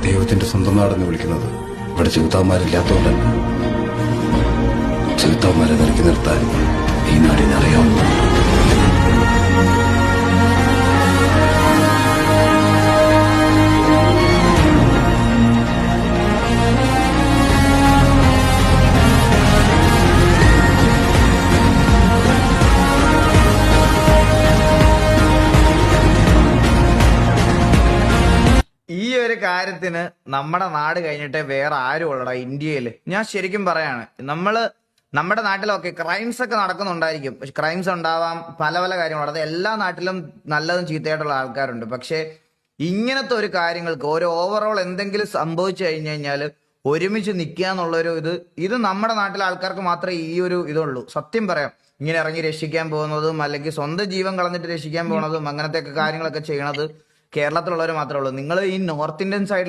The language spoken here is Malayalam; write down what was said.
ദൈവത്തിന്റെ സ്വന്തം നാടെന്ന് വിളിക്കുന്നത് ഇവിടെ ചെകുത്താന്മാരില്ലാത്തതുകൊണ്ടല്ല. ചെകുത്താന്മാരെ നിരക്കി നിർത്താൻ ഈ നാടിനറിയാം. ഈ ഒരു കാര്യത്തിന് നമ്മുടെ നാട് കഴിഞ്ഞിട്ടേ വേറെ ആരും ഉള്ളടാ ഇന്ത്യയില്. ഞാൻ ശരിക്കും പറയാണ്, നമ്മുടെ നാട്ടിലൊക്കെ ക്രൈംസ് ഒക്കെ നടക്കുന്നുണ്ടായിരിക്കും. പക്ഷെ ക്രൈംസ് ഉണ്ടാവാം, പല പല കാര്യങ്ങളും. അത് എല്ലാ നാട്ടിലും നല്ലതും ചീത്തയായിട്ടുള്ള ആൾക്കാരുണ്ട്. പക്ഷെ ഇങ്ങനത്തെ ഒരു കാര്യങ്ങൾക്ക് ഒരു ഓവറോൾ എന്തെങ്കിലും സംഭവിച്ചു കഴിഞ്ഞു കഴിഞ്ഞാൽ ഒരുമിച്ച് നിൽക്കുക എന്നുള്ളൊരു ഇത് നമ്മുടെ നാട്ടിലെ ആൾക്കാർക്ക് മാത്രമേ ഈ ഒരു ഇതുള്ളൂ. സത്യം പറയാം, ഇങ്ങനെ ഇറങ്ങി രക്ഷിക്കാൻ പോകുന്നതും അല്ലെങ്കിൽ സ്വന്തം ജീവൻ കളഞ്ഞിട്ട് രക്ഷിക്കാൻ പോകുന്നതും അങ്ങനത്തെ ഒക്കെ കാര്യങ്ങളൊക്കെ ചെയ്യണത് കേരളത്തിലുള്ളവർ മാത്രമേ ഉള്ളൂ. നിങ്ങൾ ഈ നോർത്ത് ഇന്ത്യൻ സൈഡിൽ